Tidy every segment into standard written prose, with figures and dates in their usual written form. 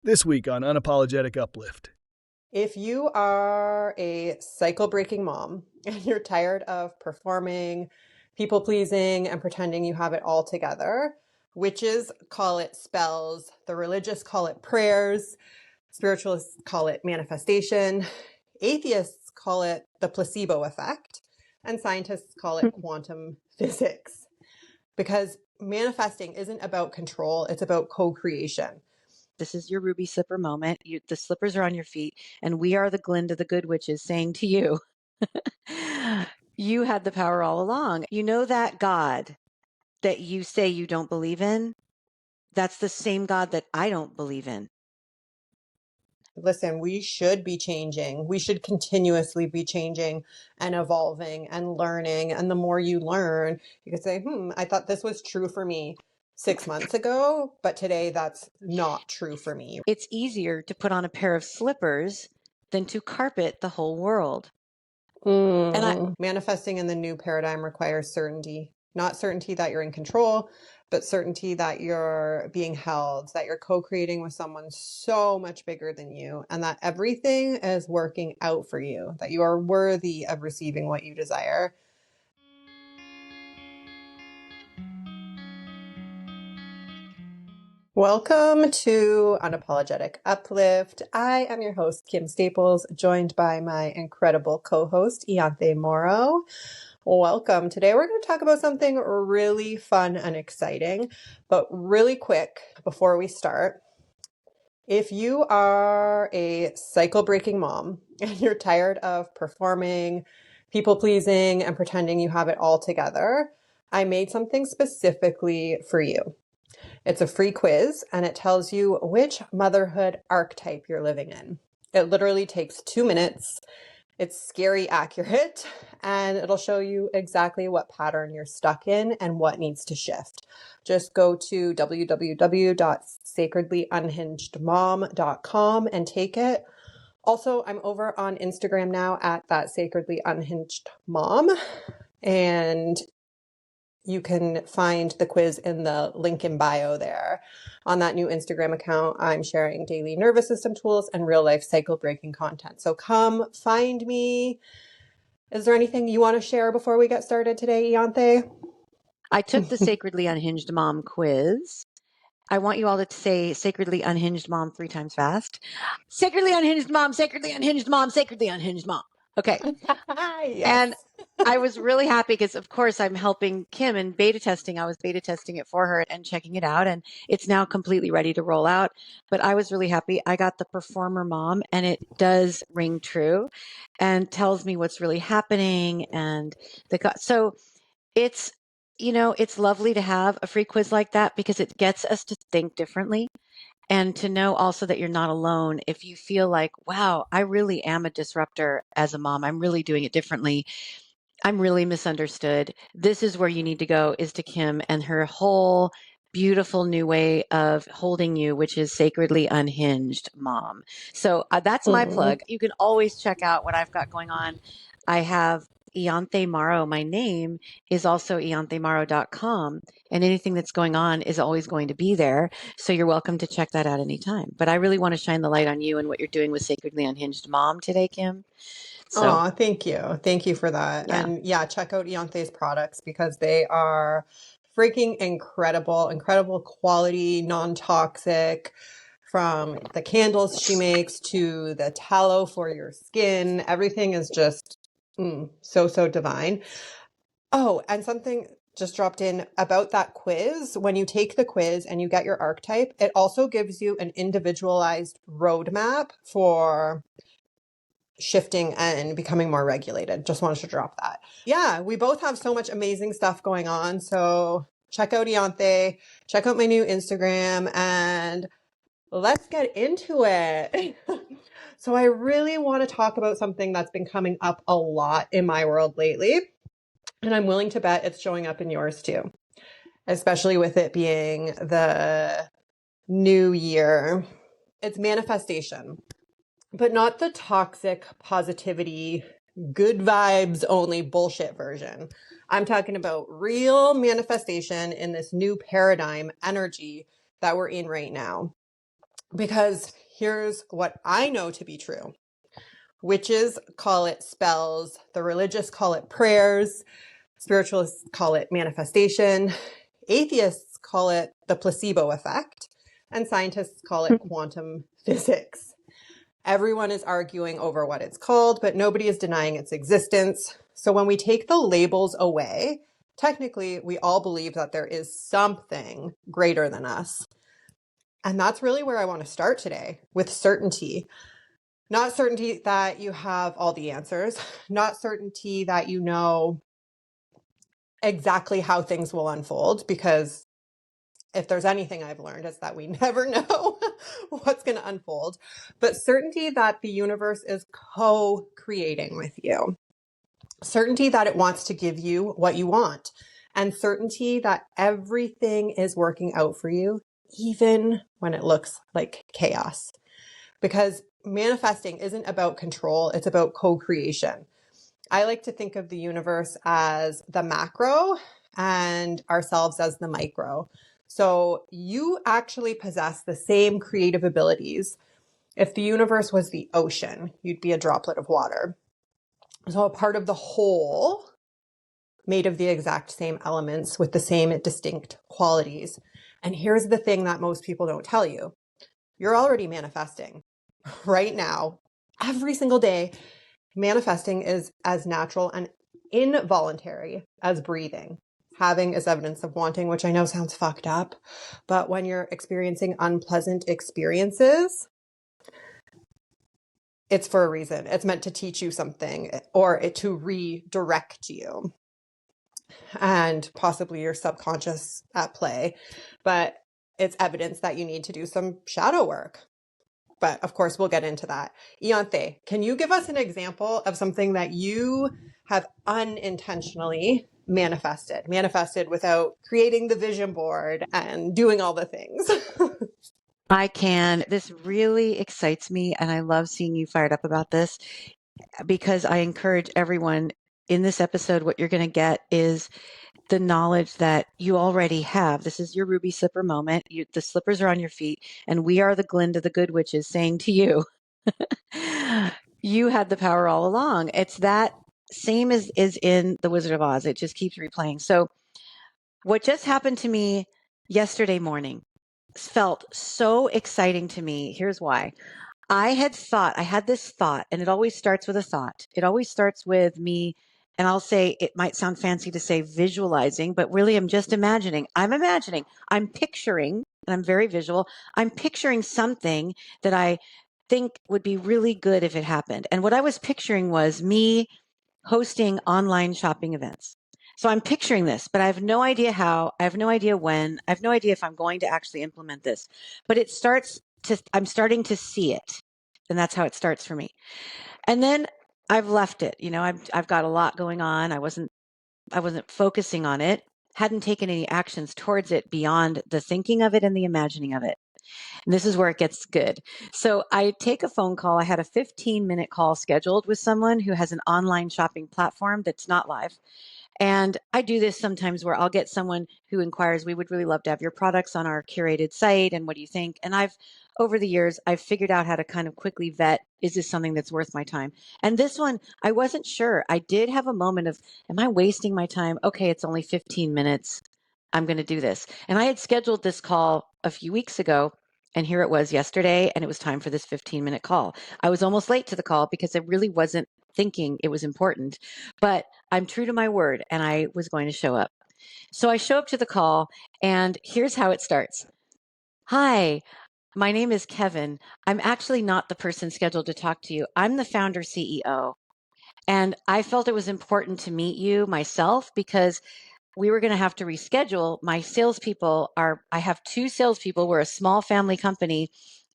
This week on Unapologetic Uplift. If you are a cycle-breaking mom and you're tired of performing, people-pleasing, and pretending you have it all together, witches call it spells, the religious call it prayers, spiritualists call it manifestation, atheists call it the placebo effect, and scientists call it quantum physics. Because manifesting isn't about control, it's about co-creation. This is your ruby slipper moment. The slippers are on your feet, and we are the Glinda the Good Witches saying to you, you had the power all along. You know that God that you say you don't believe in? That's the same God that I don't believe in. Listen, we should be changing. We should continuously be changing and evolving and learning. And the more you learn, you can say, I thought this was true for me 6 months ago, but today that's not true for me. It's easier to put on a pair of slippers than to carpet the whole world. And manifesting in the new paradigm requires certainty, not certainty that you're in control, but certainty that you're being held, that you're co-creating with someone so much bigger than you, and that everything is working out for you, that you are worthy of receiving what you desire. Welcome to Unapologetic Uplift. I am your host, Kim Staples, joined by my incredible co-host, Ianthe Mauro. Welcome. Today we're going to talk about something really fun and exciting, but really quick before we start. If you are a cycle-breaking mom and you're tired of performing, people-pleasing, and pretending you have it all together, I made something specifically for you. It's a free quiz, and it tells you which motherhood archetype you're living in. It literally takes 2 minutes. It's scary accurate, and it'll show you exactly what pattern you're stuck in and what needs to shift. Just go to www.sacredlyunhingedmom.com and take it. Also, I'm over on Instagram now at that Sacredly Unhinged Mom, and you can find the quiz in the link in bio there. On that new Instagram account, I'm sharing daily nervous system tools and real life cycle breaking content. So come find me. Is there anything you want to share before we get started today, Ianthe? I took the Sacredly Unhinged Mom quiz. I want you all to say Sacredly Unhinged Mom 3 times fast. Sacredly Unhinged Mom, Sacredly Unhinged Mom, Sacredly Unhinged Mom. Okay. Yes. And I was really happy because, of course, I'm helping Kim in beta testing. I was beta testing it for her and checking it out, and it's now completely ready to roll out. But I was really happy. I got the performer mom, and it does ring true and tells me what's really happening. And so it's, it's lovely to have a free quiz like that because it gets us to think differently. And to know also that you're not alone if you feel like, wow, I really am a disruptor as a mom. I'm really doing it differently. I'm really misunderstood. This is where you need to go, is to Kim and her whole beautiful new way of holding you, which is Sacredly Unhinged Mom. So that's my plug. You can always check out what I've got going on. I have Ianthe Mauro. My name is also ianthemauro.com, and anything that's going on is always going to be there. So you're welcome to check that out anytime. But I really want to shine the light on you and what you're doing with Sacredly Unhinged Mom today, Kim. So, thank you. Thank you for that. Yeah. And yeah, check out Ianthe's products because they are freaking incredible quality, non-toxic, from the candles she makes to the tallow for your skin. Everything is just so divine. Oh, and something just dropped in about that quiz. When you take the quiz and you get your archetype, it also gives you an individualized roadmap for shifting and becoming more regulated. Just wanted to drop that. Yeah, we both have so much amazing stuff going on. So check out Ianthe, check out my new Instagram, and let's get into it. So I really want to talk about something that's been coming up a lot in my world lately. And I'm willing to bet it's showing up in yours too, especially with it being the new year. It's manifestation. But not the toxic positivity, good vibes only bullshit version. I'm talking about real manifestation in this new paradigm energy that we're in right now. Because Here's what I know to be true. Witches call it spells, the religious call it prayers, spiritualists call it manifestation, atheists call it the placebo effect, and scientists call it quantum physics. Everyone is arguing over what it's called, but nobody is denying its existence. So when we take the labels away, technically we all believe that there is something greater than us. And that's really where I want to start today, with certainty. Not certainty that you have all the answers, not certainty that you know exactly how things will unfold, because if there's anything I've learned, it's that we never know what's going to unfold, but certainty that the universe is co-creating with you, certainty that it wants to give you what you want, and certainty that everything is working out for you, even when it looks like chaos. Because manifesting isn't about control, it's about co-creation. I like to think of the universe as the macro and ourselves as the micro. So you actually possess the same creative abilities. If the universe was the ocean, you'd be a droplet of water. So a part of the whole made of the exact same elements with the same distinct qualities. And here's the thing that most people don't tell you. You're already manifesting right now, every single day. Manifesting is as natural and involuntary as breathing. Having is evidence of wanting, which I know sounds fucked up, but when you're experiencing unpleasant experiences, it's for a reason. It's meant to teach you something or to redirect you, and possibly your subconscious at play, but it's evidence that you need to do some shadow work. But of course, we'll get into that. Ianthe, can you give us an example of something that you have unintentionally manifested without creating the vision board and doing all the things? I can. This really excites me, and I love seeing you fired up about this, because I encourage everyone in this episode, what you're going to get is the knowledge that you already have. This is your ruby slipper moment. The slippers are on your feet, and we are the Glinda, the good witches, saying to you, you had the power all along. It's that same as is in The Wizard of Oz. It just keeps replaying. So what just happened to me yesterday morning felt so exciting to me. Here's why. I had this thought, and it always starts with a thought. It always starts with me, and I'll say, it might sound fancy to say visualizing, but really I'm just imagining. I'm picturing, and I'm very visual. I'm picturing something that I think would be really good if it happened. And what I was picturing was me hosting online shopping events. So I'm picturing this, but I have no idea how, I have no idea when, I have no idea if I'm going to actually implement this, but I'm starting to see it. And that's how it starts for me. And then I've left it, I've got a lot going on. I wasn't focusing on it, hadn't taken any actions towards it beyond the thinking of it and the imagining of it. And this is where it gets good. So I take a phone call. I had a 15-minute call scheduled with someone who has an online shopping platform that's not live. And I do this sometimes where I'll get someone who inquires, we would really love to have your products on our curated site. And what do you think? And over the years, I've figured out how to kind of quickly vet, is this something that's worth my time? And this one, I wasn't sure. I did have a moment of, am I wasting my time? Okay, it's only 15 minutes. I'm going to do this. And I had scheduled this call a few weeks ago. And here it was yesterday, and it was time for this 15-minute call. I was almost late to the call because I really wasn't thinking it was important, but I'm true to my word, and I was going to show up. So I show up to the call, and here's how it starts. Hi, my name is Kevin. I'm actually not the person scheduled to talk to you. I'm the founder CEO. And I felt it was important to meet you myself because we were going to have to reschedule. I have two salespeople. We're a small family company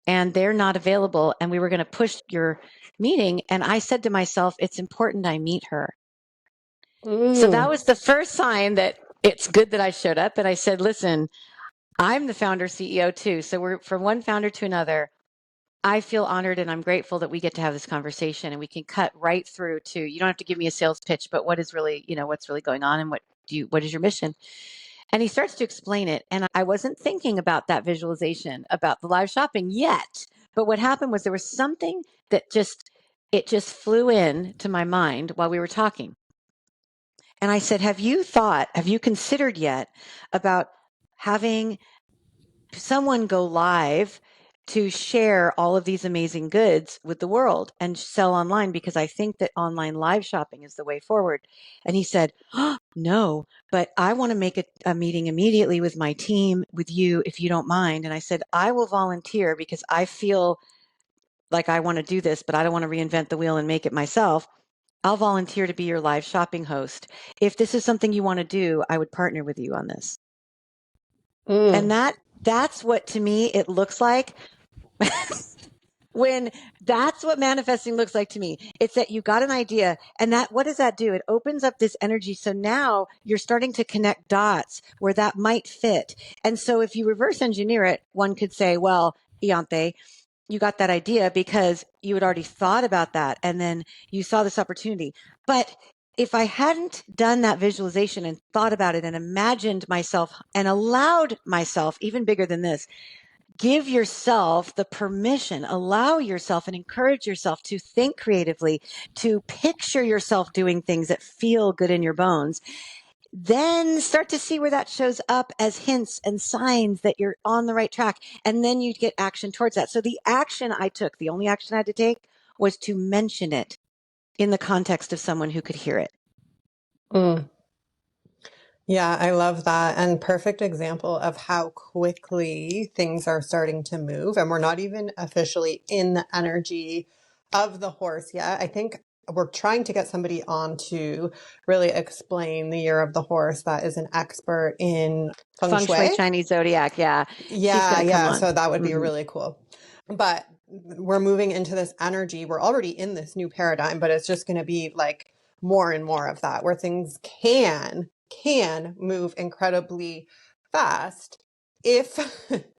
and they're not available. And we were going to push your meeting. And I said to myself, it's important I meet her. So that was the first sign that it's good that I showed up. And I said, listen, I'm the founder CEO too. So we're from one founder to another. I feel honored and I'm grateful that we get to have this conversation and we can cut right through to, you don't have to give me a sales pitch, but what is really, what's really going on and what is your mission? And he starts to explain it. And I wasn't thinking about that visualization about the live shopping yet, But what happened was there was something that it just flew in to my mind while we were talking. And I said, have you considered yet about having someone go live to share all of these amazing goods with the world and sell online, because I think that online live shopping is the way forward. And he said, oh, no, but I want to make a meeting immediately with my team, with you, if you don't mind. And I said, I will volunteer because I feel like I want to do this, but I don't want to reinvent the wheel and make it myself. I'll volunteer to be your live shopping host. If this is something you want to do, I would partner with you on this. And that's what, to me, it looks like. When that's what manifesting looks like to me. It's that you got an idea, and that, what does that do? It opens up this energy. So now you're starting to connect dots where that might fit. And so if you reverse engineer it, one could say, well, Ianthe, you got that idea because you had already thought about that, and then you saw this opportunity. But if I hadn't done that visualization and thought about it and imagined myself and allowed myself, even bigger than this, give yourself the permission, allow yourself and encourage yourself to think creatively, to picture yourself doing things that feel good in your bones, then start to see where that shows up as hints and signs that you're on the right track. And then you get action towards that. So the action I took, the only action I had to take, was to mention it in the context of someone who could hear it. Yeah, I love that. And perfect example of how quickly things are starting to move. And we're not even officially in the energy of the horse yet. I think we're trying to get somebody on to really explain the year of the horse that is an expert in Feng Shui, Chinese zodiac. Yeah. She's going to come on. So that would be really cool. But we're moving into this energy. We're already in this new paradigm, but it's just going to be like more and more of that, where things can move incredibly fast if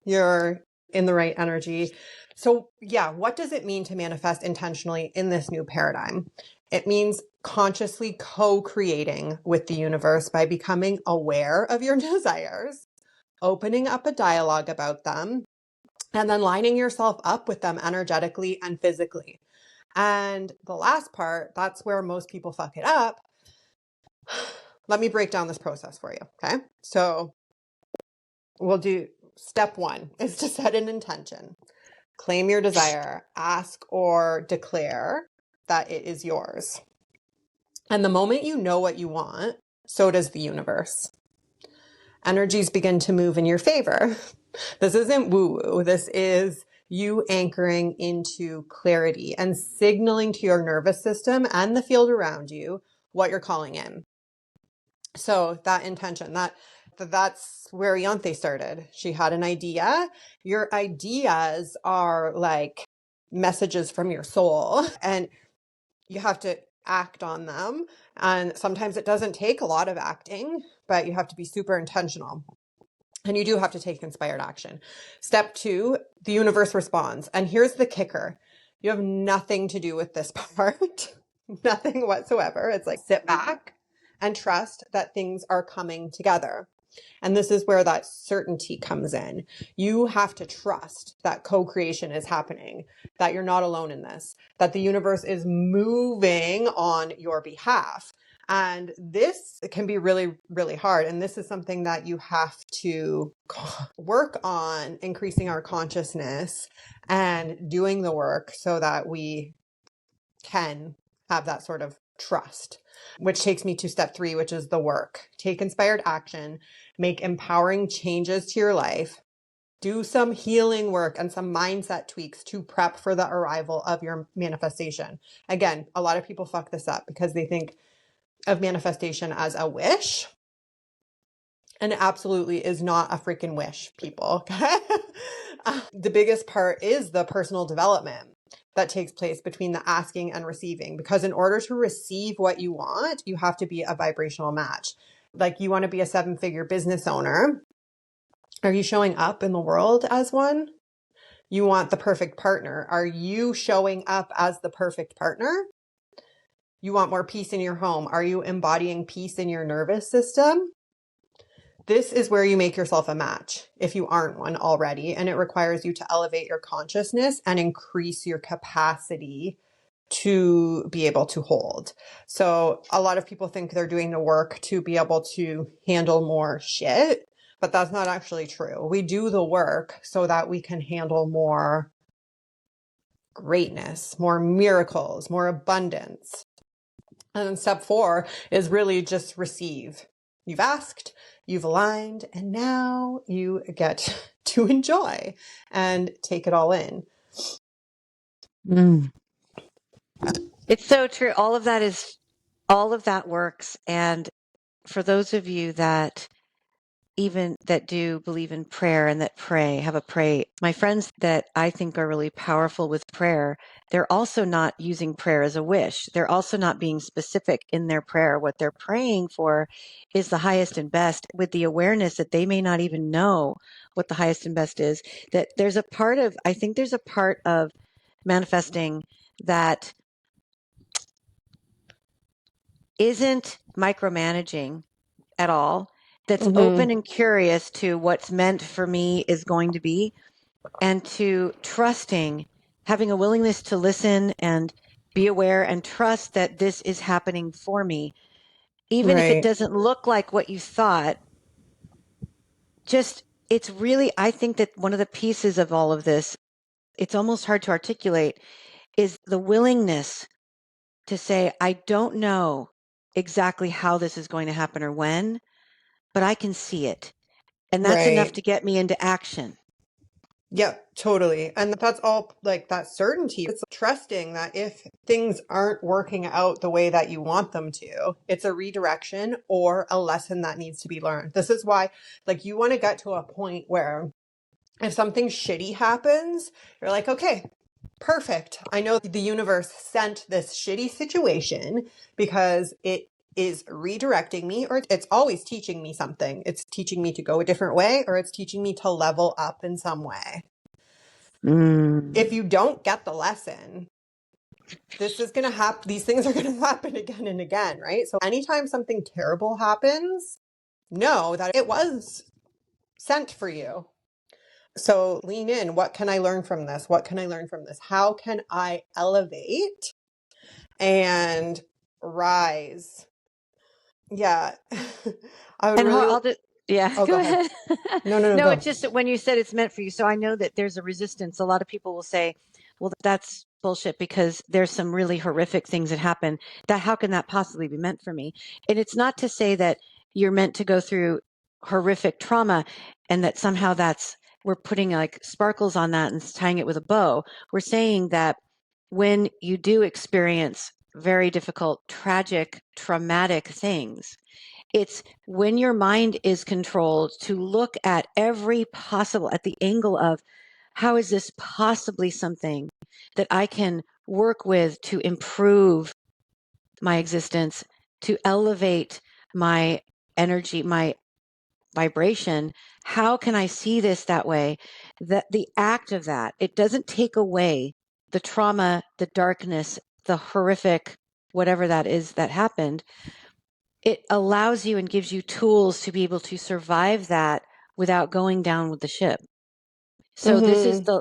you're in the right energy. So yeah, what does it mean to manifest intentionally in this new paradigm? It means consciously co-creating with the universe by becoming aware of your desires, opening up a dialogue about them, and then lining yourself up with them energetically and physically. And the last part, that's where most people fuck it up. Let me break down this process for you. Okay. So we'll do step 1 is to set an intention, claim your desire, ask or declare that it is yours. And the moment you know what you want, so does the universe. Energies begin to move in your favor. This isn't woo-woo. This is you anchoring into clarity and signaling to your nervous system and the field around you what you're calling in. So that intention, that's where Ianthe started. She had an idea. Your ideas are like messages from your soul, and you have to act on them. And sometimes it doesn't take a lot of acting, but you have to be super intentional. And you do have to take inspired action. Step 2, the universe responds. And here's the kicker. You have nothing to do with this part, nothing whatsoever. It's like sit back and trust that things are coming together. And this is where that certainty comes in. You have to trust that co-creation is happening, that you're not alone in this, that the universe is moving on your behalf. And this can be really, really hard. And this is something that you have to work on, increasing our consciousness and doing the work so that we can have that sort of trust, which takes me to step 3, which is the work. Take inspired action, make empowering changes to your life, do some healing work and some mindset tweaks to prep for the arrival of your manifestation. Again, a lot of people fuck this up because they think of manifestation as a wish. And it absolutely is not a freaking wish, people. The biggest part is the personal development that takes place between the asking and receiving. Because in order to receive what you want, you have to be a vibrational match. Like you want to be a 7-figure business owner. Are you showing up in the world as one? You want the perfect partner. Are you showing up as the perfect partner? You want more peace in your home. Are you embodying peace in your nervous system? this is where you make yourself a match if you aren't one already. And it requires you to elevate your consciousness and increase your capacity to be able to hold. So a lot of people think they're doing the work to be able to handle more shit, but that's not actually true. We do the work so that we can handle more greatness, more miracles, more abundance. And then step 4 is really just receive. You've asked, you've aligned, and now you get to enjoy and take it all in. Mm. It's so true. All of that works. And for those of you that even that do believe in prayer and that pray, my friends that I think are really powerful with prayer, they're also not using prayer as a wish. They're also not being specific in their prayer. What they're praying for is the highest and best, with the awareness that they may not even know what the highest and best is. That I think there's a part of manifesting that isn't micromanaging at all, that's open and curious to what's meant for me is going to be, and to trusting, having a willingness to listen and be aware and trust that this is happening for me. Even if it Right. doesn't look like what you thought, it's really, I think that one of the pieces of all of this, it's almost hard to articulate, is the willingness to say, I don't know exactly how this is going to happen or when, but I can see it. And that's enough Right. to get me into action. Yep, totally. And that's all like that certainty. It's trusting that if things aren't working out the way that you want them to, it's a redirection or a lesson that needs to be learned. This is why, like, you want to get to a point where if something shitty happens, you're like, okay, perfect. I know the universe sent this shitty situation because it is redirecting me, or it's always teaching me something. It's teaching me to go a different way, or it's teaching me to level up in some way. If you don't get the lesson, this is going to happen. These things are going to happen again and again, right? So anytime something terrible happens, know that it was sent for you. So lean in. What can I learn from this? What can I learn from this? How can I elevate and rise? Yeah. I would And really. I'll just, yeah, Oh, go go ahead. ahead. No, No, go. it's just that when you said it's meant for you. So I know that there's a resistance. A lot of people will say, well, that's bullshit because there's some really horrific things that happen. That how can that possibly be meant for me? And it's not to say that you're meant to go through horrific trauma and that somehow we're putting like sparkles on that and tying it with a bow. We're saying that when you do experience very difficult, tragic, traumatic things, it's when your mind is controlled to look at at the angle of how is this possibly something that I can work with to improve my existence, to elevate my energy, my vibration. How can I see this that way? That the act of that, it doesn't take away the trauma, the darkness, the horrific, whatever that is that happened. It allows you and gives you tools to be able to survive that without going down with the ship. So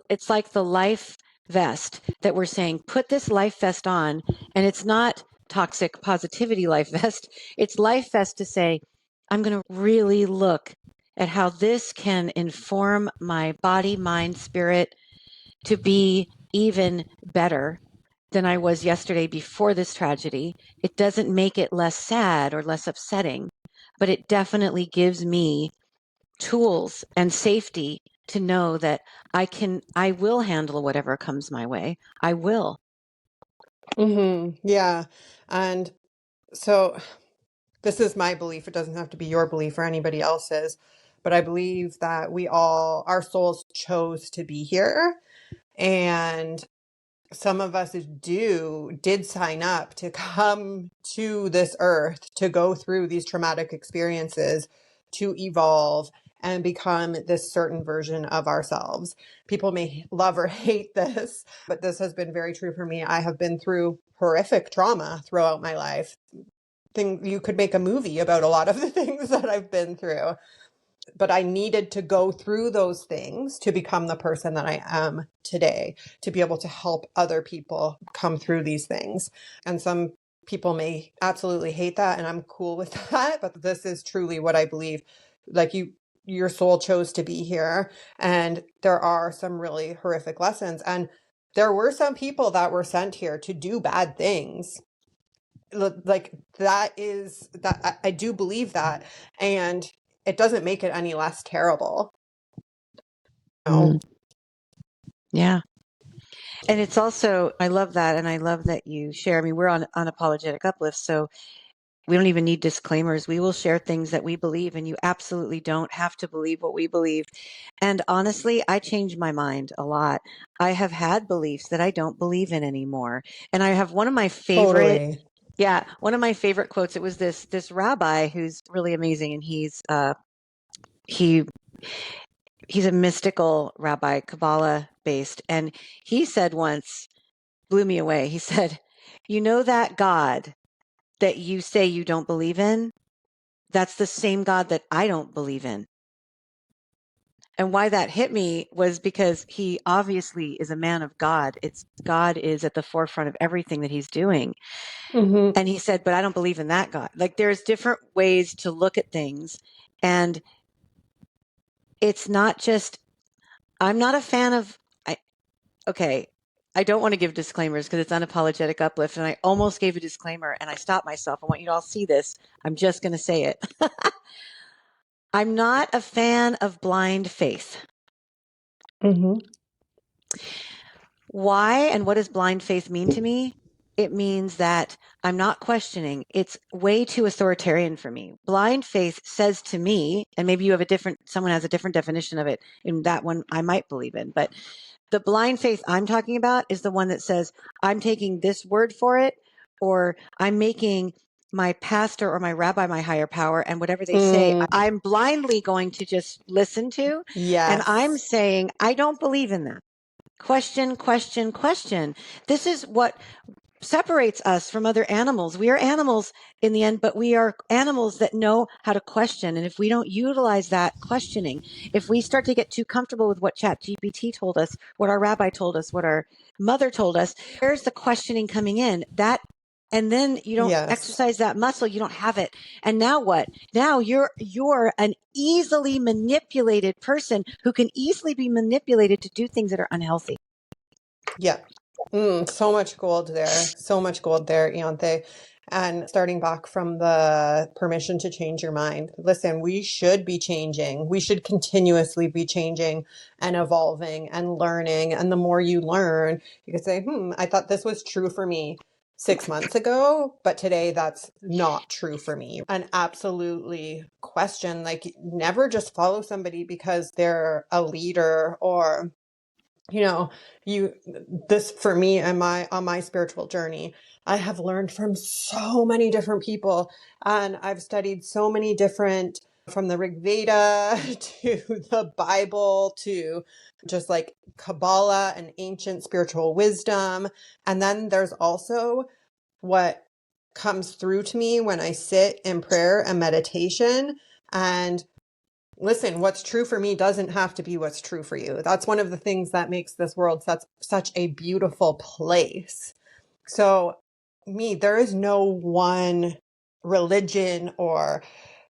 it's like the life vest that we're saying, put this life vest on, and it's not toxic positivity life vest. It's life vest to say, I'm going to really look at how this can inform my body, mind, spirit to be even better than I was yesterday before this tragedy. It doesn't make it less sad or less upsetting, but it definitely gives me tools and safety to know that I will handle whatever comes my way. I will. Yeah. And so this is my belief. It doesn't have to be your belief or anybody else's, but I believe that our souls chose to be here. And some of us did sign up to come to this earth, to go through these traumatic experiences, to evolve and become this certain version of ourselves. People may love or hate this, but this has been very true for me. I have been through horrific trauma throughout my life. You could make a movie about a lot of the things that I've been through. but I needed to go through those things to become the person that I am today, to be able to help other people come through these things. And some people may absolutely hate that, and I'm cool with that, but this is truly what I believe. Like your soul chose to be here, and there are some really horrific lessons. And there were some people that were sent here to do bad things. Like that is that I do believe that, and it doesn't make it any less terrible. No. Yeah. And it's also, I love that. And I love that you share. I mean, we're on Unapologetic Uplift, so we don't even need disclaimers. We will share things that we believe, and you absolutely don't have to believe what we believe. And honestly, I change my mind a lot. I have had beliefs that I don't believe in anymore. And I have one of my favorite, Totally. one of my favorite quotes. It was this rabbi who's really amazing, and he he's a mystical rabbi, Kabbalah based, and he said once, blew me away. He said, "You know that God that you say you don't believe in? That's the same God that I don't believe in." And why that hit me was because he obviously is a man of God. It's God is at the forefront of everything that he's doing. Mm-hmm. And he said, "But I don't believe in that God." Like there's different ways to look at things. And it's not just, I'm not a fan of, okay, I don't want to give disclaimers because it's Unapologetic Uplift. And I almost gave a disclaimer and I stopped myself. I want you to all see this. I'm just going to say it. I'm not a fan of blind faith. Mm-hmm. Why and what does blind faith mean to me? It means that I'm not questioning. It's way too authoritarian for me. Blind faith says to me, and maybe you have someone has a different definition of it, and that one I might believe in, but the blind faith I'm talking about is the one that says, I'm taking this word for it, or I'm making my pastor or my rabbi my higher power, and whatever they say, I'm blindly going to just listen to. And I'm Yes. saying, I don't believe in that. Question, question, question. This is what separates us from other animals. We are animals in the end, but we are animals that know how to question. And if we don't utilize that questioning, if we start to get too comfortable with what ChatGPT told us, what our rabbi told us, what our mother told us, where's the questioning coming in? And then you don't Yes. exercise that muscle, you don't have it. And now what? Now you're an easily manipulated person who can easily be manipulated to do things that are unhealthy. Yeah. So much gold there. So much gold there, Ianthe. And starting back from the permission to change your mind. Listen, we should be changing. We should continuously be changing and evolving and learning. And the more you learn, you could say, I thought this was true for me 6 months ago, but today that's not true for me. And absolutely question, like, never just follow somebody because they're a leader or this for me and on my spiritual journey, I have learned from so many different people, and I've studied so many different, from the Rig Veda to the Bible to just like Kabbalah and ancient spiritual wisdom. And then there's also what comes through to me when I sit in prayer and meditation. And listen, what's true for me doesn't have to be what's true for you. That's one of the things that makes this world such a beautiful place. So, there is no one religion or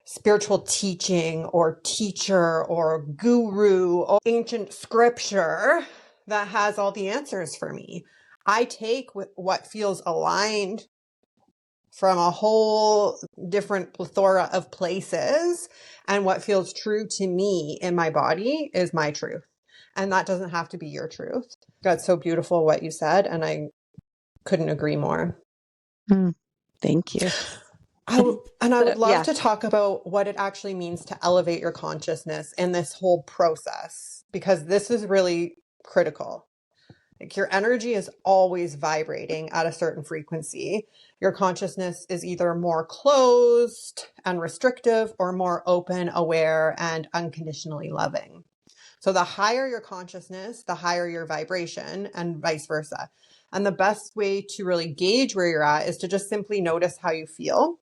spiritual teaching or teacher or guru or ancient scripture that has all the answers for me. I take what feels aligned from a whole different plethora of places. And what feels true to me in my body is my truth. And that doesn't have to be your truth. That's so beautiful what you said. And I couldn't agree more. Thank you. I would love Yeah. to talk about what it actually means to elevate your consciousness in this whole process, because this is really critical. Like, your energy is always vibrating at a certain frequency. Your consciousness is either more closed and restrictive or more open, aware, and unconditionally loving. So the higher your consciousness, the higher your vibration, and vice versa. And the best way to really gauge where you're at is to just simply notice how you feel.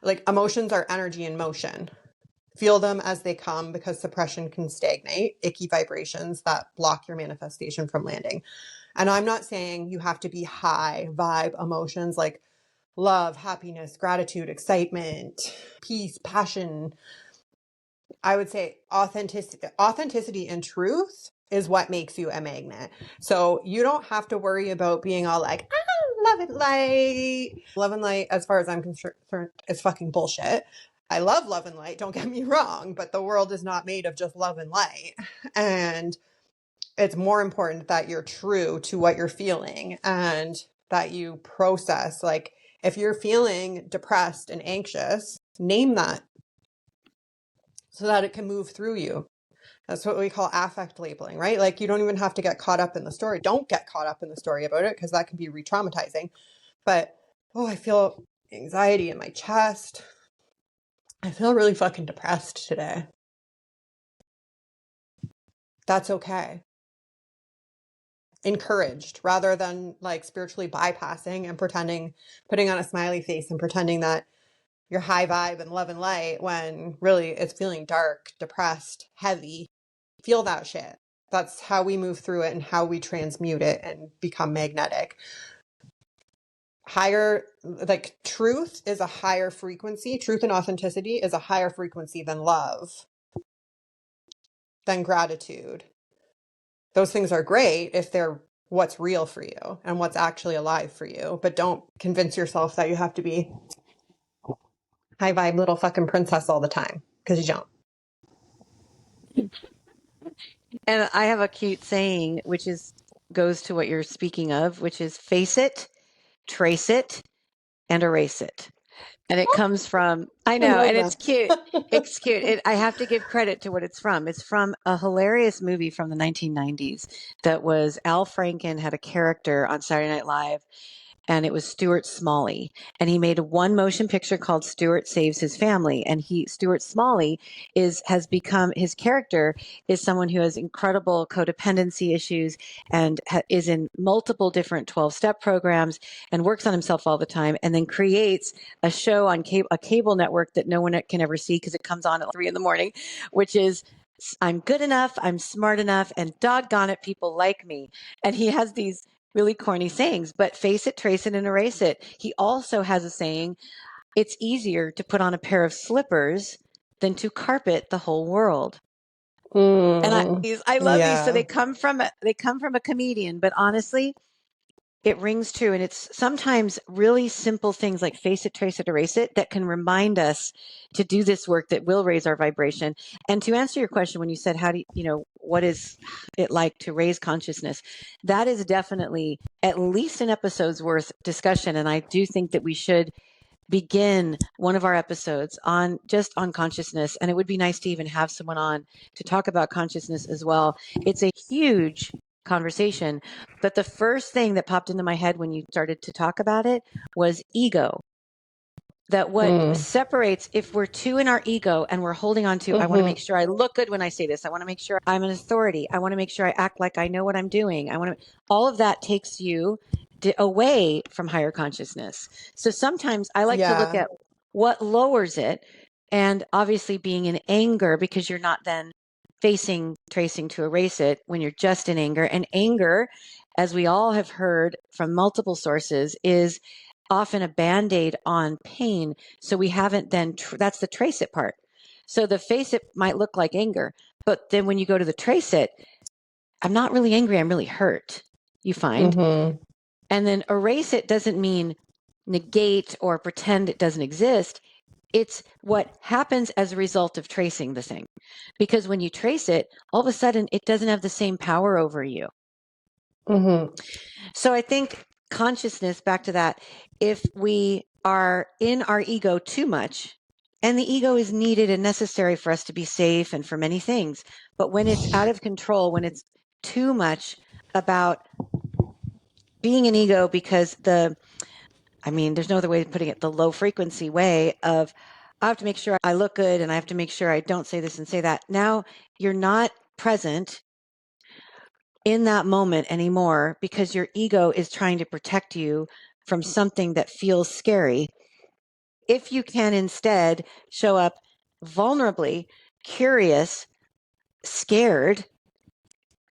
Like, emotions are energy in motion. Feel them as they come, because suppression can stagnate icky vibrations that block your manifestation from landing. And I'm not saying you have to be high vibe emotions like love, happiness, gratitude, excitement, peace, passion. I would say authenticity and truth is what makes you a magnet. So you don't have to worry about being all like, love and light. Love and light, as far as I'm concerned, is fucking bullshit. I love love and light, don't get me wrong, but the world is not made of just love and light. And it's more important that you're true to what you're feeling and that you process. Like, if you're feeling depressed and anxious, name that so that it can move through you. That's what we call affect labeling, right? Like, you don't even have to get caught up in the story. Don't get caught up in the story about it, because that can be re-traumatizing. But, oh, I feel anxiety in my chest. I feel really fucking depressed today. That's okay. Encouraged, rather than like spiritually bypassing and pretending, putting on a smiley face and pretending that you're high vibe and love and light when really it's feeling dark, depressed, heavy. Feel that shit. That's how we move through it and how we transmute it and become magnetic. Higher, like, truth is a higher frequency. Truth and authenticity is a higher frequency than love, than gratitude. Those things are great if they're what's real for you and what's actually alive for you. But don't convince yourself that you have to be high vibe little fucking princess all the time, because you don't. And I have a cute saying, which goes to what you're speaking of, which is face it, trace it, and erase it. And it comes from, I I know, love and it's that. cute. It's cute. I have to give credit to what it's from. It's from a hilarious movie from the 1990s that was Al Franken had a character on Saturday Night Live, and it was Stuart Smalley. And he made a one motion picture called Stuart Saves His Family. And Stuart Smalley has become, his character is someone who has incredible codependency issues and is in multiple different 12-step programs and works on himself all the time, and then creates a show on a cable network that no one can ever see because it comes on at 3 a.m, which is, I'm good enough, I'm smart enough, and doggone it, people like me. And he has these really corny sayings, but face it, trace it, and erase it. He also has a saying, it's easier to put on a pair of slippers than to carpet the whole world. And I love these. So Yeah. they come from a comedian, but honestly, it rings true. And it's sometimes really simple things like face it, trace it, erase it that can remind us to do this work that will raise our vibration. And to answer your question, when you said, what is it like to raise consciousness? That is definitely at least an episode's worth discussion. And I do think that we should begin one of our episodes on consciousness. And it would be nice to even have someone on to talk about consciousness as well. It's a huge conversation, but the first thing that popped into my head when you started to talk about it was ego. That what separates, if we're too in our ego and we're holding on to, I want to make sure I look good when I say this. I want to make sure I'm an authority. I want to make sure I act like I know what I'm doing. All of that takes you away from higher consciousness. So sometimes I like to look Yeah. at what lowers it. And obviously being in anger, because you're not then tracing to erase it when you're just in anger. And anger, as we all have heard from multiple sources, is often a Band-Aid on pain. So we haven't then, that's the trace it part. So the face it might look like anger, but then when you go to the trace it, I'm not really angry, I'm really hurt, you find. And then erase it doesn't mean negate or pretend it doesn't exist. It's what happens as a result of tracing the thing. Because when you trace it, all of a sudden it doesn't have the same power over you. So I think consciousness, back to that, if we are in our ego too much, and the ego is needed and necessary for us to be safe and for many things, but when it's out of control, when it's too much about being an ego, because there's no other way of putting it, the low frequency way of, I have to make sure I look good and I have to make sure I don't say this and say that. Now you're not present in that moment anymore because your ego is trying to protect you from something that feels scary. If you can instead show up vulnerably curious, scared,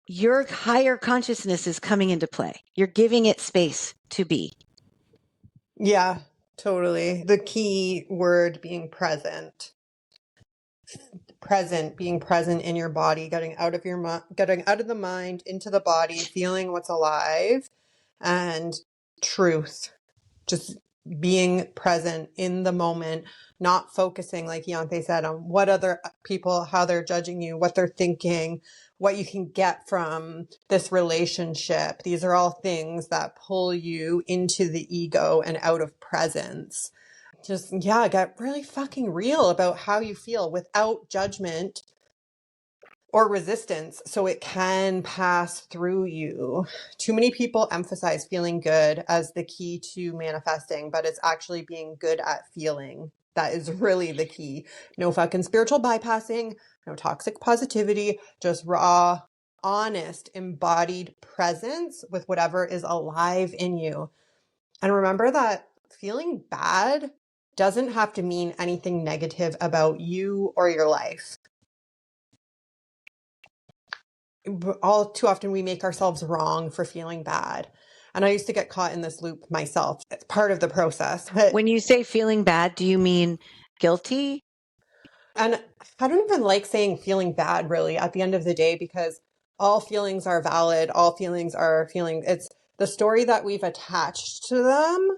your higher consciousness is coming into play. You're giving it space to be. Yeah, totally. The key word being present. Being present in your body, getting out of the mind into the body, feeling what's alive, and truth. Just being present in the moment, not focusing, like Ianthe said, on what other people, how they're judging you, what they're thinking, what you can get from this relationship. These are all things that pull you into the ego and out of presence. Just, yeah, get really fucking real about how you feel without judgment or resistance, so it can pass through you. Too many people emphasize feeling good as the key to manifesting, but it's actually being good at feeling. That is really the key. No fucking spiritual bypassing, no toxic positivity, just raw, honest, embodied presence with whatever is alive in you. And remember that feeling bad doesn't have to mean anything negative about you or your life. All too often we make ourselves wrong for feeling bad. And I used to get caught in this loop myself. It's part of the process. But, When you say feeling bad, do you mean guilty? and I don't even like saying feeling bad really at the end of the day, because all feelings are valid. All feelings are feelings. It's the story that we've attached to them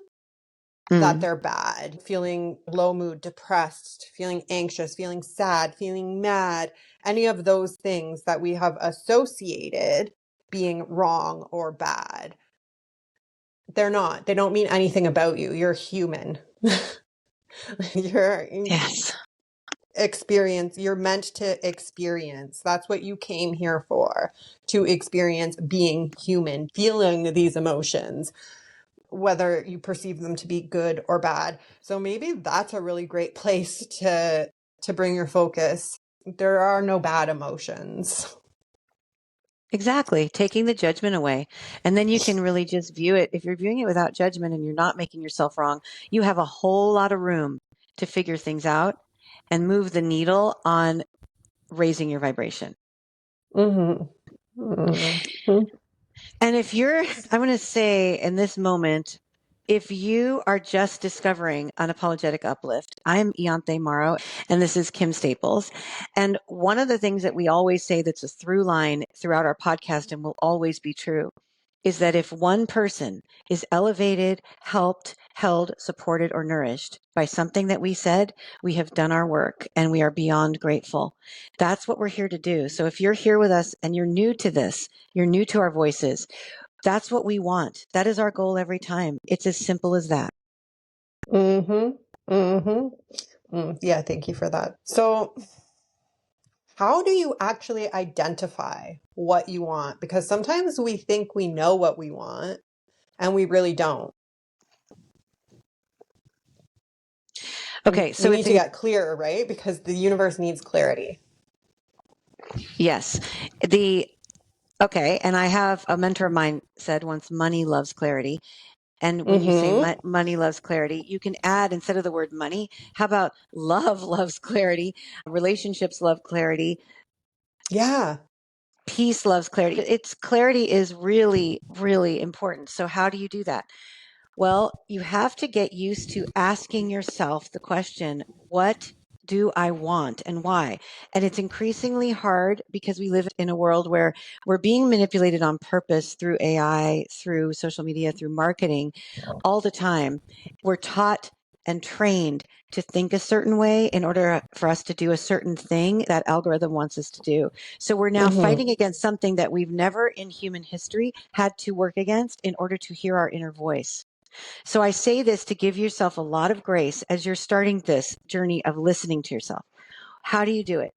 that they're bad. Feeling low mood, depressed, feeling anxious, feeling sad, feeling mad, any of those things that we have associated being wrong or bad. They're not. They don't mean anything about you. You're human. You're Yes. You're meant to experience. That's what you came here for, to experience being human, feeling these emotions, whether you perceive them to be good or bad. So maybe that's a really great place to bring your focus. There are no bad emotions. Exactly. Taking the judgment away. And then you can really just view it. If you're viewing it without judgment and you're not making yourself wrong, you have a whole lot of room to figure things out and move the needle on raising your vibration. Mm-hmm. Mm-hmm. And if you're, I'm going to say in this moment, if you are just discovering Unapologetic Uplift, I'm Ianthe Mauro, and this is Kim Staples. And one of the things that we always say that's a through line throughout our podcast and will always be true is that if one person is elevated, helped, held, supported, or nourished by something that we said, we have done our work and we are beyond grateful. That's what we're here to do. So if you're here with us and you're new to this, you're new to our voices, that's what we want. That is our goal every time. It's as simple as that. Mm-hmm. Mm-hmm. Yeah, thank you for that. So how do you actually identify what you want? Because sometimes we think we know what we want and we really don't. Okay, We so need to get clearer, right? Because the universe needs clarity. yes. Okay, and I have a mentor of mine said once, money loves clarity. And when you say Mm-hmm. money loves clarity, you can add, instead of the word money, how about love loves clarity, relationships love clarity, Yeah. peace loves clarity. It's clarity is really, really important. So how do you do that? Well, you have to get used to asking yourself the question, what do I want and why? And it's increasingly hard because we live in a world where we're being manipulated on purpose through AI, through social media, through marketing all the time. We're taught and trained to think a certain way in order for us to do a certain thing that algorithm wants us to do. So we're now Mm-hmm. fighting against something that we've never in human history had to work against in order to hear our inner voice. So I say this to give yourself a lot of grace as you're starting this journey of listening to yourself. How do you do it?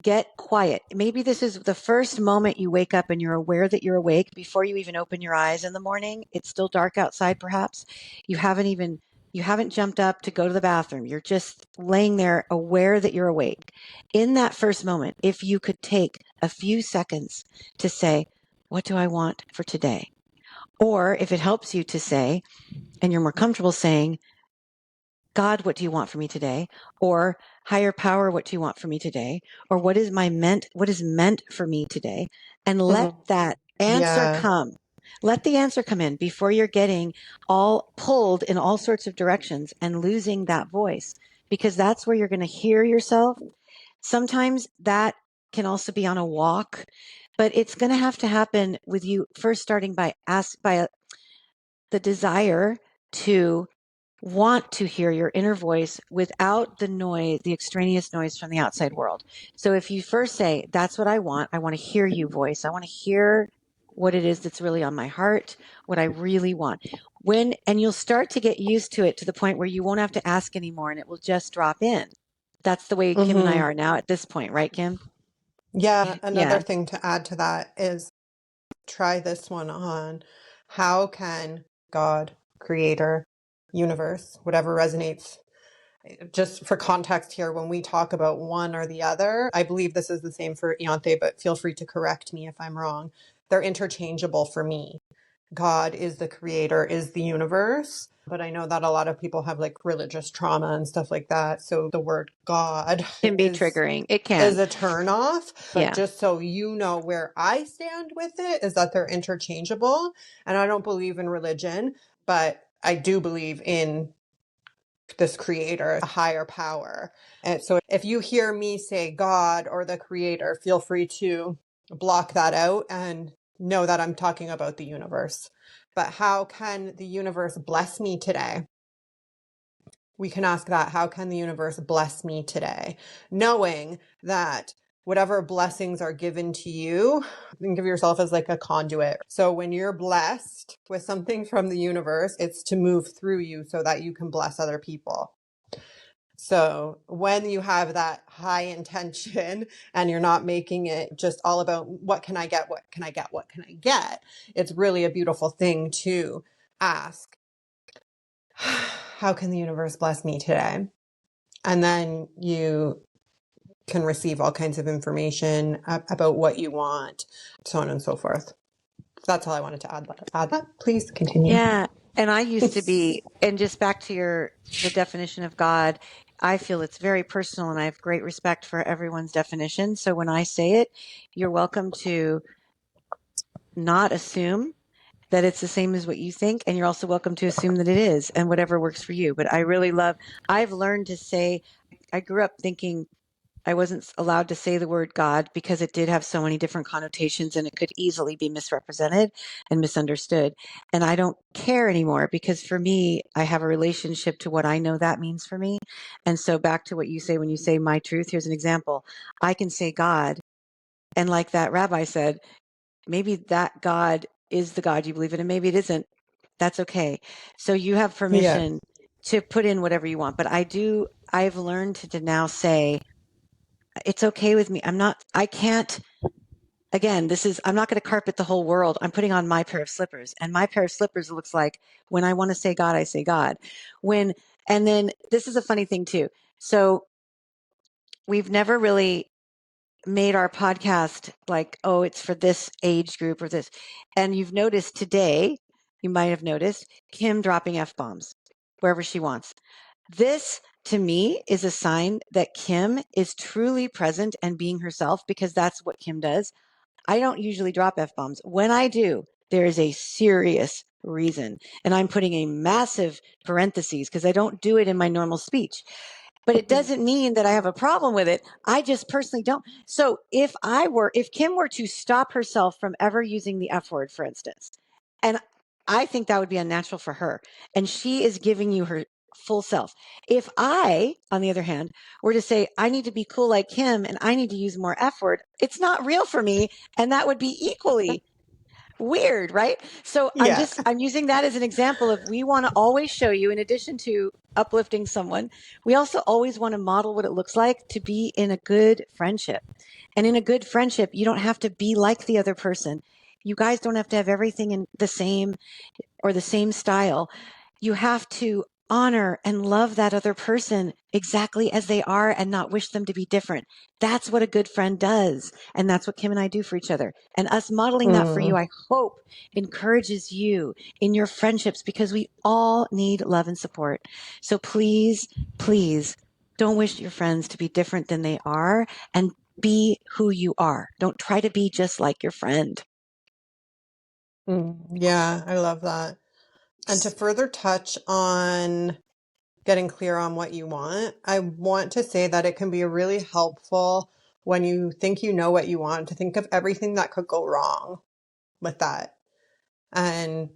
Get quiet. Maybe this is the first moment you wake up and you're aware that you're awake before you even open your eyes in the morning. It's still dark outside, perhaps. You haven't jumped up to go to the bathroom. You're just laying there aware that you're awake. In that first moment, if you could take a few seconds to say, what do I want for today? Or if it helps you to say, and you're more comfortable saying, God, what do you want from me today? Or higher power, what do you want from me today? Or what is meant for me today? And let Mhm. that answer Yeah. come. Let the answer come in before you're getting all pulled in all sorts of directions and losing that voice, because that's where you're going to hear yourself. Sometimes that can also be on a walk, but it's going to happen with you first starting by the desire to want to hear your inner voice without the noise, the extraneous noise from the outside world. So if you first say, that's what I want to hear you voice. I want to hear what it is that's really on my heart, what I really want. And you'll start to get used to it to the point where you won't have to ask anymore and it will just drop in. That's the way Kim and I Mhm. are now at this point, right, Kim? Yeah. Another Yeah. thing to add to that is try this one on. How can God, creator, universe, whatever resonates? Just for context here, when we talk about one or the other, I believe this is the same for Ianthe, but feel free to correct me if I'm wrong. They're interchangeable for me. God is the creator, is the universe. But I know that a lot of people have like religious trauma and stuff like that. So the word God Can be is triggering. It is can. a turn off. But Yeah. just so you know where I stand with it is that they're interchangeable. And I don't believe in religion, but I do believe in this creator, a higher power. And so if you hear me say God or the creator, feel free to block that out and know that I'm talking about the universe. But how can the universe bless me today? We can ask that. How can the universe bless me today? Knowing that whatever blessings are given to you, think of yourself as like a conduit. So when you're blessed with something from the universe, it's to move through you so that you can bless other people. So when you have that high intention and you're not making it just all about what can I get, what can I get, what can I get, it's really a beautiful thing to ask, how can the universe bless me today? And then you can receive all kinds of information about what you want, so on and so forth. That's all I wanted to add that. Please continue. Yeah. And I used to be, and just back to the definition of God, I feel it's very personal and I have great respect for everyone's definition. So when I say it, you're welcome to not assume that it's the same as what you think. And you're also welcome to assume that it is and whatever works for you. But I've learned to say, I grew up thinking I wasn't allowed to say the word God because it did have so many different connotations and it could easily be misrepresented and misunderstood. And I don't care anymore because for me, I have a relationship to what I know that means for me. And so back to what you say when you say my truth, here's an example. I can say God. And like that rabbi said, maybe that God is the God you believe in and maybe it isn't. That's okay. So you have Yeah. permission to put in whatever you want. But I've learned to now say, it's okay with me. I can't, again, I'm not going to carpet the whole world. I'm putting on my pair of slippers and my pair of slippers looks like when I want to say God, I say God. And then this is a funny thing too. So we've never really made our podcast like, oh, it's for this age group or this. And you've noticed today, you might have noticed Kim dropping F-bombs wherever she wants. This, to me, is a sign that Kim is truly present and being herself because that's what Kim does. I don't usually drop F-bombs. When I do, there is a serious reason. And I'm putting a massive parentheses because I don't do it in my normal speech. But it doesn't mean that I have a problem with it. I just personally don't. So if Kim were to stop herself from ever using the F word, for instance, and I think that would be unnatural for her, and she is giving you her full self. If I, on the other hand, were to say, I need to be cool like Kim and I need to use more F word, it's not real for me. And that would be equally weird, right? So Yeah. I'm using that as an example of we want to always show you, in addition to uplifting someone, we also always want to model what it looks like to be in a good friendship. And in a good friendship, you don't have to be like the other person. You guys don't have to have everything in the same or the same style. You have to honor and love that other person exactly as they are and not wish them to be different. That's what a good friend does. And that's what Kim and I do for each other. And us modeling that for you, I hope encourages you in your friendships, because we all need love and support. So please, please don't wish your friends to be different than they are, and be who you are. Don't try to be just like your friend. Yeah, I love that. And to further touch on getting clear on what you want, I want to say that it can be really helpful when you think you know what you want to think of everything that could go wrong with that and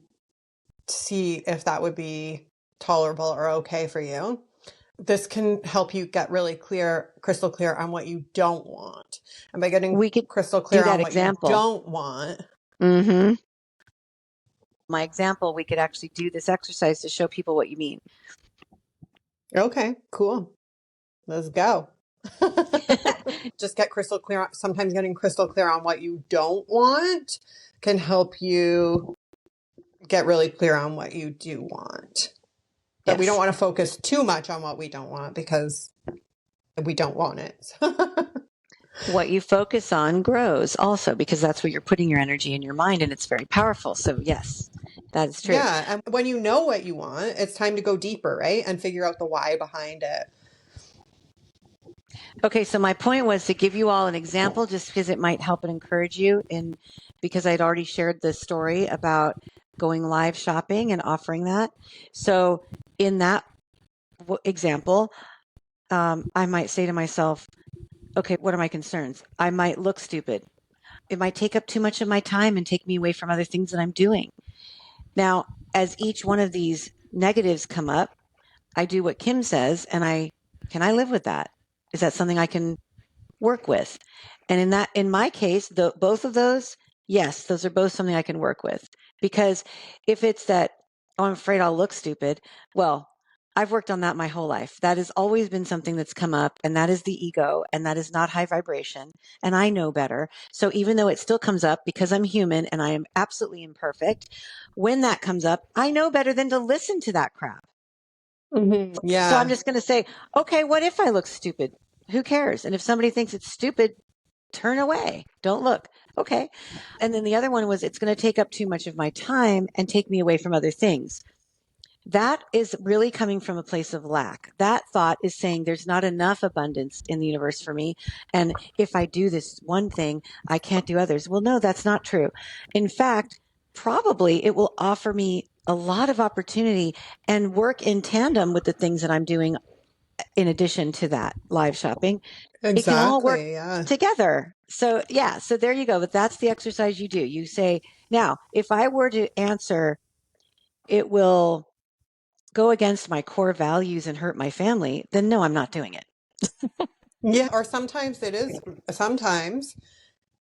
see if that would be tolerable or okay for you. This can help you get really clear, crystal clear on what you don't want. And by getting We could crystal do clear that on what you example. don't want. Mm-hmm. My example, we could actually do this exercise to show people what you mean. Okay, cool. Let's go. Just get crystal clear. Sometimes getting crystal clear on what you don't want can help you get really clear on what you do want. But Yes. we don't want to focus too much on what we don't want because we don't want it. What you focus on grows also, because that's where you're putting your energy and your mind, and it's very powerful. So yes, that is true. Yeah. And when you know what you want, it's time to go deeper, right? And figure out the why behind it. Okay, so my point was to give you all an example, just because it might help and encourage you, and because I'd already shared the story about going live shopping and offering that. So in that example, I might say to myself, okay, what are my concerns? I might look stupid. It might take up too much of my time and take me away from other things that I'm doing. Now, as each one of these negatives come up, I do what Kim says, and can I live with that? Is that something I can work with? And in my case, both of those, yes, those are both something I can work with. Because if it's that, oh, I'm afraid I'll look stupid, well, I've worked on that my whole life. That has always been something that's come up, and that is the ego, and that is not high vibration. And I know better. So even though it still comes up, because I'm human and I am absolutely imperfect, when that comes up, I know better than to listen to that crap. Yeah. So I'm just going to say, okay, what if I look stupid? Who cares? And if somebody thinks it's stupid, turn away. Don't look. Okay. And then the other one was, it's going to take up too much of my time and take me away from other things. That is really coming from a place of lack. That thought is saying there's not enough abundance in the universe for me. And if I do this one thing, I can't do others. Well, no, that's not true. In fact, probably it will offer me a lot of opportunity and work in tandem with the things that I'm doing in addition to that live shopping. It can all work Exactly. Yeah. together. So yeah, so there you go. But that's the exercise you do. You say, now, if I were to answer, it will go against my core values and hurt my family, then no, I'm not doing it. Yeah. Or sometimes it is, sometimes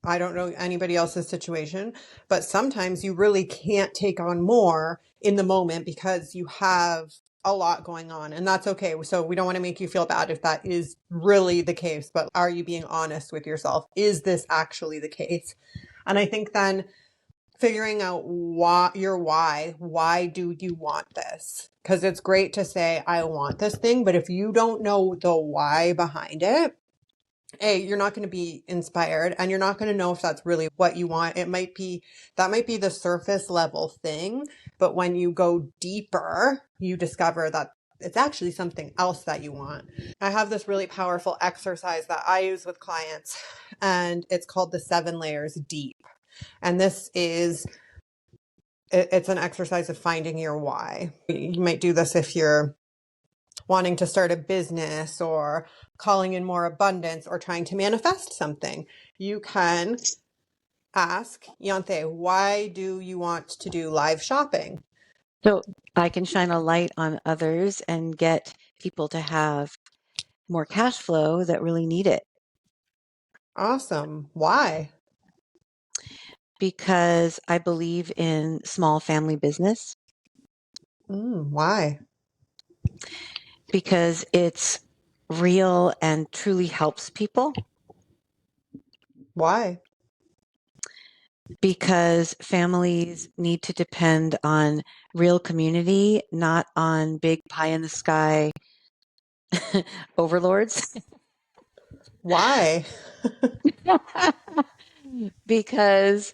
I don't know anybody else's situation, but sometimes you really can't take on more in the moment because you have a lot going on, and that's okay. So we don't want to make you feel bad if that is really the case, but are you being honest with yourself? Is this actually the case? And I think then figuring out why do you want this? Because it's great to say, I want this thing, but if you don't know the why behind it, you're not going to be inspired, and you're not going to know if that's really what you want. That might be the surface level thing, but when you go deeper, you discover that it's actually something else that you want. I have this really powerful exercise that I use with clients, and it's called the 7 layers deep. And it's an exercise of finding your why. You might do this if you're wanting to start a business or calling in more abundance or trying to manifest something. You can ask, Ianthe, why do you want to do live shopping? So I can shine a light on others and get people to have more cash flow that really need it. Awesome. Why? Because I believe in small family business, Why? because it's real and truly helps people, Why? Because families need to depend on real community, not on big pie in the sky overlords. Why? Because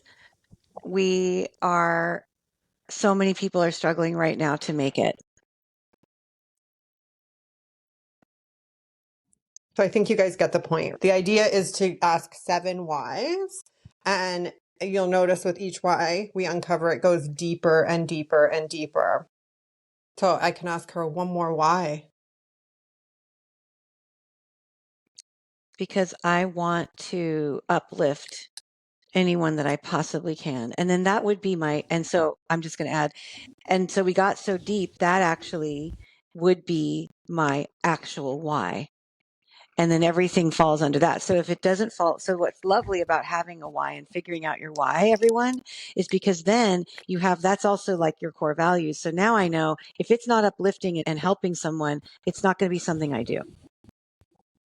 so many people are struggling right now to make it. So I think you guys get the point. The idea is to ask 7 whys, and you'll notice with each why we uncover it goes deeper and deeper and deeper. So I can ask her one more why. Because I want to uplift anyone that I possibly can. And then that would be and so I'm just going to add, and so we got so deep that actually would be my actual why. And then everything falls under that. So if it doesn't fall, so what's lovely about having a why and figuring out your why, everyone, is because then that's also like your core values. So now I know if it's not uplifting and helping someone, it's not going to be something I do.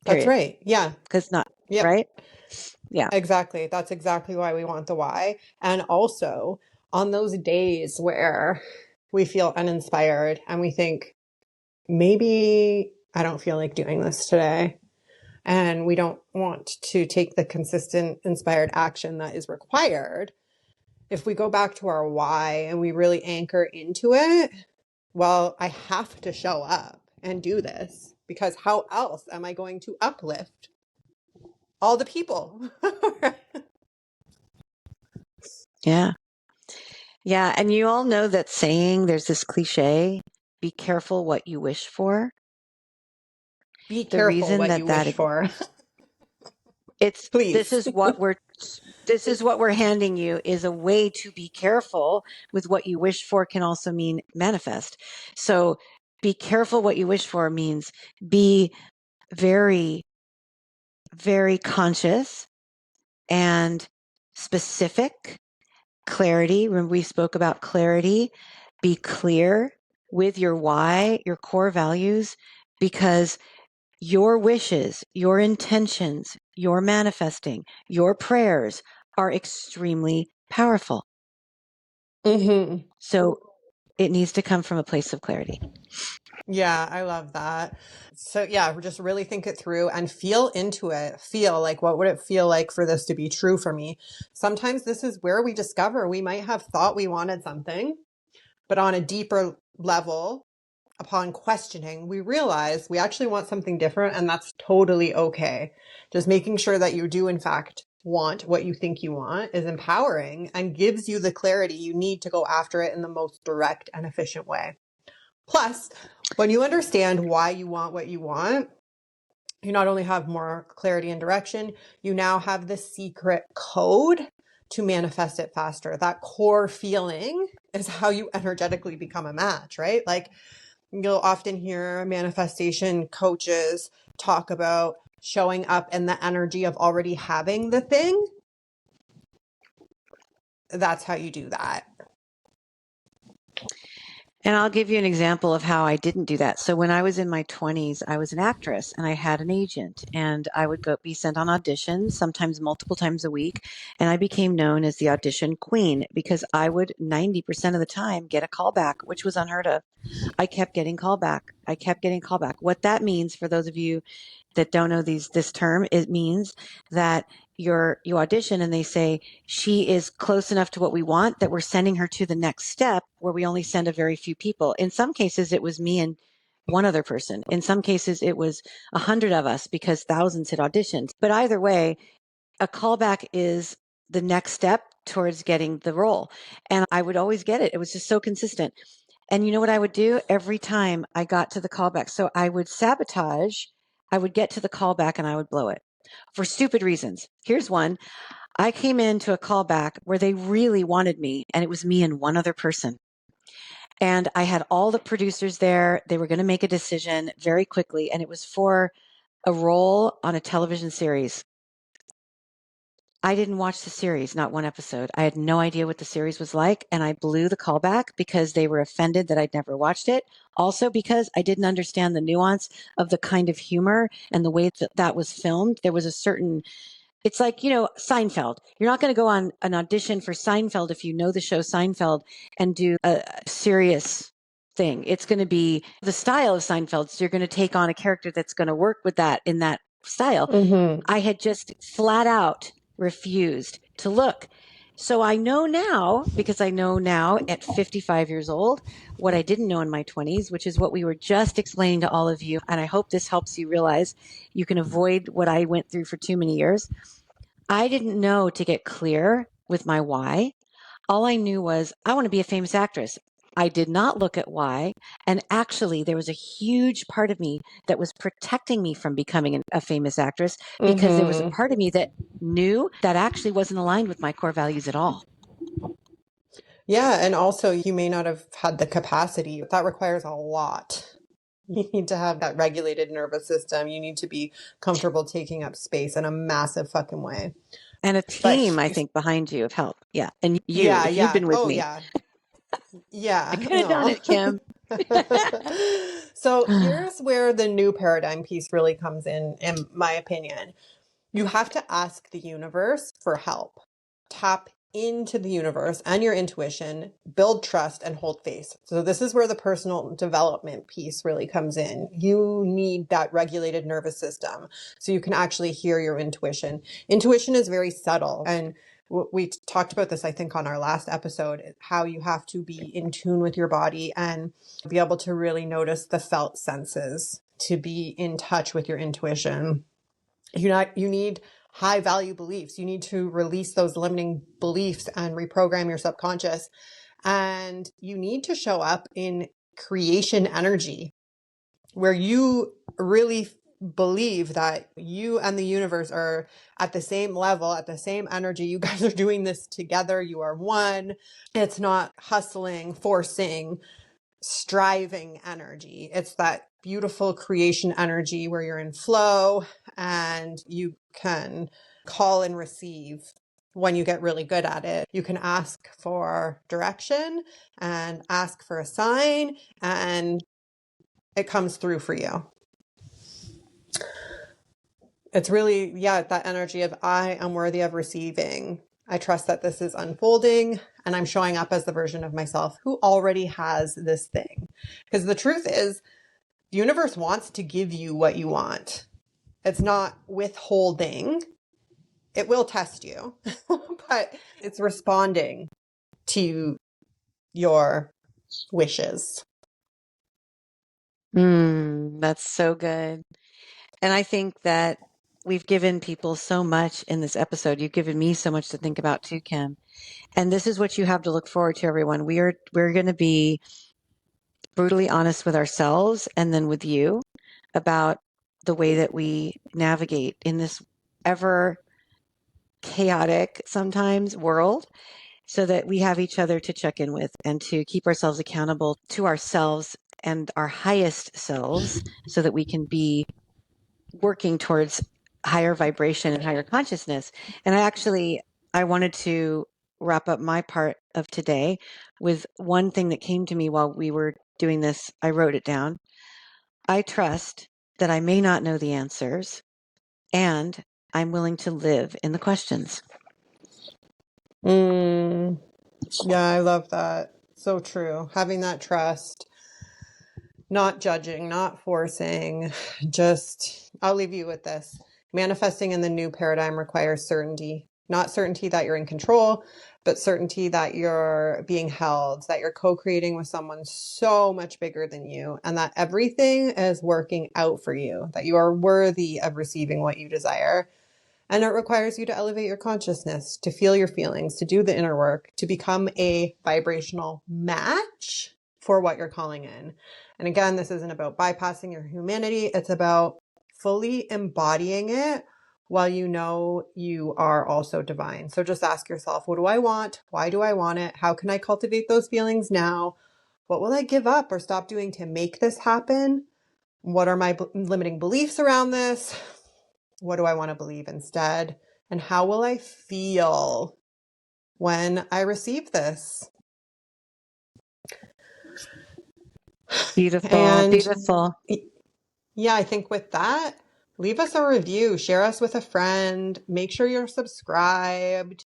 That's Period. right. Yeah. Because not, Yep. right? Yeah. Exactly. That's exactly why we want the why. And also on those days where we feel uninspired and we think, maybe I don't feel like doing this today, and we don't want to take the consistent inspired action that is required. If we go back to our why and we really anchor into it, well, I have to show up and do this because how else am I going to uplift all the people? Yeah. Yeah. And you all know that saying, there's this cliche, be careful what you wish for. Be The careful reason what you wish for. this Please. is what we're handing you is a way to be careful with what you wish for can also mean manifest. So be careful what you wish for means be very, very conscious and specific. Clarity. Remember we spoke about clarity. Be clear with your why, your core values, because your wishes, your intentions, your manifesting, your prayers are extremely powerful. Mm-hmm. So it needs to come from a place of clarity. Yeah, I love that. So yeah, just really think it through and feel into it. Feel like, what would it feel like for this to be true for me? Sometimes this is where we discover we might have thought we wanted something, but on a deeper level, upon questioning, we realize we actually want something different, and that's totally okay. Just making sure that you do in fact want what you think you want is empowering and gives you the clarity you need to go after it in the most direct and efficient way. Plus, when you understand why you want what you want, you not only have more clarity and direction, you now have the secret code to manifest it faster. That core feeling is how you energetically become a match, right? Like you'll often hear manifestation coaches talk about showing up in the energy of already having the thing. That's how you do that. And I'll give you an example of how I didn't do that. So when I was in my 20s, I was an actress and I had an agent, and I would be sent on auditions, sometimes multiple times a week. And I became known as the audition queen because I would 90% of the time get a callback, which was unheard of. I kept getting callback. I kept getting callback. What that means, for those of you that don't know this term, it means that you audition and they say she is close enough to what we want that we're sending her to the next step, where we only send a very few people. In some cases, it was me and one other person. In some cases, it was 100 of us because thousands had auditioned. But either way, a callback is the next step towards getting the role. And I would always get it. It was just so consistent. And you know what I would do every time I got to the callback? So I would sabotage. I would get to the callback and I would blow it for stupid reasons. Here's one. I came into a callback where they really wanted me, and it was me and one other person. And I had all the producers there. They were going to make a decision very quickly, and it was for a role on a television series. I didn't watch the series, not one episode. I had no idea what the series was like, and I blew the callback because they were offended that I'd never watched it. Also because I didn't understand the nuance of the kind of humor and the way that was filmed. There was a certain It's like, Seinfeld. You're not going to go on an audition for Seinfeld if you know the show Seinfeld and do a serious thing. It's going to be the style of Seinfeld. So you're going to take on a character that's going to work with that in that style. I had just flat out refused to look. So I know now, because I know now at 55 years old, what I didn't know in my 20s, which is what we were just explaining to all of you. And I hope this helps you realize you can avoid what I went through for too many years. I didn't know to get clear with my why. All I knew was I want to be a famous actress. I did not look at why. And actually, there was a huge part of me that was protecting me from becoming a famous actress because there was a part of me that knew that actually wasn't aligned with my core values at all. Yeah. And also, you may not have had the capacity. That requires a lot. You need to have that regulated nervous system. You need to be comfortable taking up space in a massive fucking way. And a But team, I think, behind you of help. Yeah. And yeah, if you've yeah. been with Oh, me, yeah. I Yeah. could have done No. it, Kim. So here's where the new paradigm piece really comes in my opinion. You have to ask the universe for help. Tap into the universe and your intuition, build trust and hold faith. So this is where the personal development piece really comes in. You need that regulated nervous system so you can actually hear your intuition. Intuition is very subtle, and we talked about this, I think, on our last episode, how you have to be in tune with your body and be able to really notice the felt senses to be in touch with your intuition. You need high value beliefs. You need to release those limiting beliefs and reprogram your subconscious. And you need to show up in creation energy where you really believe that you and the universe are at the same level, at the same energy. You guys are doing this together. You are one. It's not hustling, forcing, striving energy. It's that beautiful creation energy where you're in flow and you can call and receive when you get really good at it. You can ask for direction and ask for a sign, and it comes through for you. It's really, that energy of I am worthy of receiving. I trust that this is unfolding and I'm showing up as the version of myself who already has this thing. Because the truth is, the universe wants to give you what you want. It's not withholding. It will test you, but it's responding to your wishes. That's so good. And I think that we've given people so much in this episode. You've given me so much to think about too, Kim. And this is what you have to look forward to, everyone. We're going to be brutally honest with ourselves and then with you about the way that we navigate in this ever chaotic sometimes world, so that we have each other to check in with and to keep ourselves accountable to ourselves and our highest selves so that we can be working towards higher vibration and higher consciousness. And I wanted to wrap up my part of today with one thing that came to me while we were doing this. I wrote it down. I trust that I may not know the answers, and I'm willing to live in the questions. Yeah, I love that. So true. Having that trust, not judging, not forcing, just, I'll leave you with this. Manifesting in the new paradigm requires certainty, not certainty that you're in control, but certainty that you're being held, that you're co-creating with someone so much bigger than you, and that everything is working out for you, that you are worthy of receiving what you desire. And it requires you to elevate your consciousness, to feel your feelings, to do the inner work, to become a vibrational match for what you're calling in. And again, this isn't about bypassing your humanity. It's about fully embodying it while you know you are also divine. So just ask yourself, what do I want? Why do I want it? How can I cultivate those feelings now? What will I give up or stop doing to make this happen? What are my limiting beliefs around this? What do I want to believe instead? And how will I feel when I receive this? Beautiful, And beautiful. yeah, I think with that, Leave us a review, share us with a friend, make sure you're subscribed.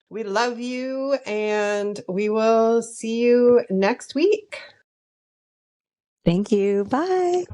We love you, and we will see you next week. Thank you. Bye.